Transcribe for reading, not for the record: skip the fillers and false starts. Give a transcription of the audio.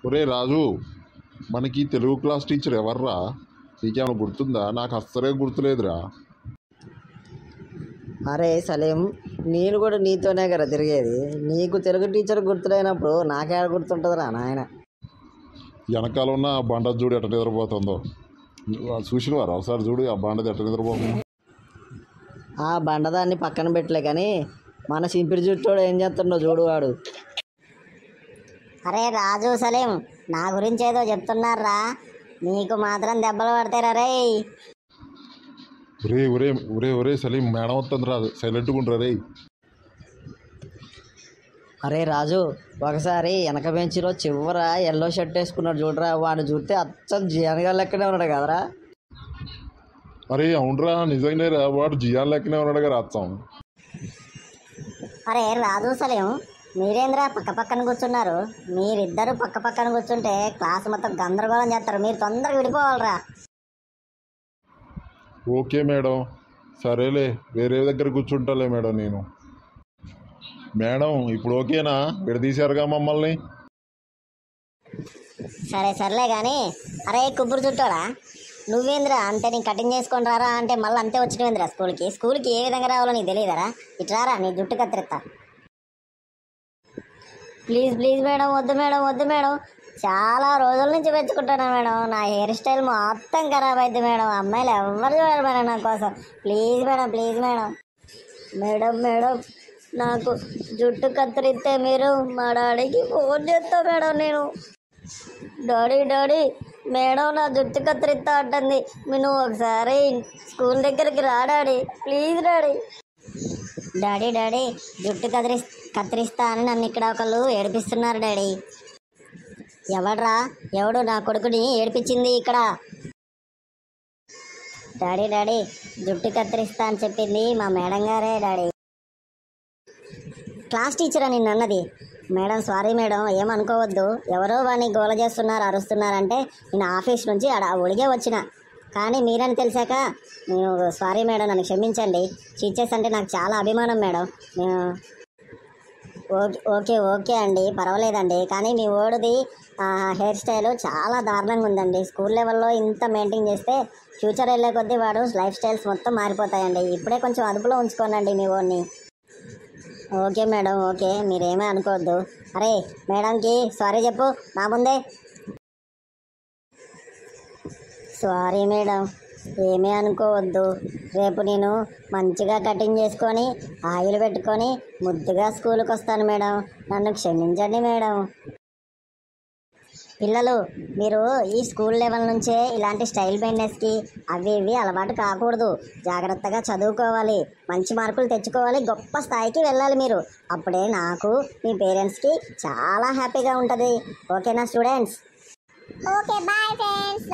ఒరే రాజు, మనకి Telugu class teacher ఎవర్రా? నీకేమైనా గుర్తుందా? నాకు అస్సలే గుర్తులేదురా. అరే సలీం, నేను కూడా నీతోనే కదా తిరిగేది. నీకు తెలుగు టీచర్ గుర్తులేనప్పుడు నాకేడ గుర్తుంటుందిరా నాయన. వెనకాల ఉన్న ఆ బండ చూడు ఎట్ట నిద్రపోతుందో. చూసినవారా ఒకసారి? చూడు ఆ బండది ఎట్ట నిద్రపోతుందో. ఆ బండదాన్ని పక్కన పెట్టలే కానీ మన సింపిరి జుట్టోడు ఏం చేస్తుండో చూడు వాడు. అరే రాజు, సలీం, నా గురించి ఏదో చెప్తున్నారా? నీకు మాత్రం దెబ్బలు పడతారా రే? ఒరే ఒరే ఒరే ఒరే సలీం, మేడం వస్తుంది రా, సైలెంట్గా ఉండరా రే. అరే రాజు, ఒకసారి వెనక బెంచిలో చివర ఎల్లో షర్ట్ వేసుకున్నాడు చూడరా, వాడిని చూస్తే అచ్చం జీవనగా లెక్కనే ఉన్నాడు కదరా. అరే అవునరా, నిజంగానే వాడు జియాన్ లెక్కనే ఉన్నాడు కదా అచ్చం. అరే రాజు, సలీం, మీరేంద్రా పక్క పక్కన కూర్చున్నారు? మీరిద్దరు పక్క పక్కన కూర్చుంటే క్లాస్ మొత్తం గందరగోళం చేస్తారు. మీరు తొందరగా విడిపోవాలరా. ఓకే మేడం, సరేలే, వేరే దగ్గర కూర్చుంటాలే మేడం నేను. మేడం ఇప్పుడు ఓకేనా? విడదీశారుగా మమ్మల్ని. సరేలే కానీ, అరే కుబ్బురు చుట్టాడా, నువ్వేంద్రా అంతే నీ కటింగ్ చేసుకొని రారా అంటే మళ్ళీ అంతే వచ్చినవేంద్రా స్కూల్కి ఏ విధంగా రావాలో నీకు తెలియదరా? ఇట్లారా, నీ జుట్టు కత్తిరిస్తా. ప్లీజ్ మేడం, వద్దు మేడం, చాలా రోజుల నుంచి పెంచుకుంటాను మేడం. నా హెయిర్ స్టైల్ మొత్తం ఖరాబ్ అయింది మేడం. అమ్మాయిలు ఎవరు చూడాలి మేడం నా కోసం. ప్లీజ్ మేడం, నాకు జుట్టు కత్తిరిస్తే మీరు మా డాడీకి ఫోన్ చేస్తా మేడం. నేను డాడీ మేడం నా జుట్టు కత్తిరిస్తా అంటుంది. నువ్వు ఒకసారి స్కూల్ దగ్గరికి రా డాడీ, ప్లీజ్ డాడీ జుట్టు కత్తిరిస్తా అని నన్ను ఇక్కడ ఒకళ్ళు ఏడిపిస్తున్నారు డాడీ. ఎవడు నా కొడుకుని ఏడిపించింది ఇక్కడ? డాడీ జుట్టు కత్తిరిస్తా అని చెప్పింది మా మేడం గారే డాడీ. క్లాస్ టీచర్ అని అన్నది మేడం. సారీ మేడం, ఏమనుకోవద్దు. ఎవరో వాడిని గోల చేస్తున్నారు, అరుస్తున్నారంటే నేను ఆఫీస్ నుంచి ఒడిగే వచ్చిన. కానీ మీరని తెలిసాక నేను సారీ మేడం, నన్ను క్షమించండి. టీచర్స్ అంటే నాకు చాలా అభిమానం మేడం. ఓకే అండి, పర్వాలేదండి. కానీ మీ ఓడిది హెయిర్ స్టైల్ చాలా దారుణంగా ఉందండి. స్కూల్ లెవెల్లో ఇంత మెయింటైన్ చేస్తే ఫ్యూచర్ వెళ్ళే కొద్దీ వాడు లైఫ్ స్టైల్స్ మొత్తం మారిపోతాయండి. ఇప్పుడే కొంచెం అదుపులో ఉంచుకోనండి మీ ఓడిని. ఓకే మేడం, ఓకే, మీరేమీ అనుకోవద్దు. అరే మేడంకి సారీ చెప్పు నా ముందే. సారీ మేడం, ఏమీ అనుకోవద్దు. రేపు నేను మంచిగా కటింగ్ చేసుకొని ఆయిల్ పెట్టుకొని ముద్దుగా స్కూల్కి వస్తాను మేడం. నన్ను క్షమించండి మేడం. పిల్లలు, మీరు ఈ స్కూల్ లెవెల్ నుంచే ఇలాంటి స్టైల్ మెయింటెనెన్స్కి అవి ఇవి అలవాటు కాకూడదు. జాగ్రత్తగా చదువుకోవాలి, మంచి మార్కులు తెచ్చుకోవాలి, గొప్ప స్థాయికి వెళ్ళాలి మీరు. అప్పుడే నాకు మీ పేరెంట్స్కి చాలా హ్యాపీగా ఉంటుంది. ఓకేనా స్టూడెంట్స్? Okay, bye friends.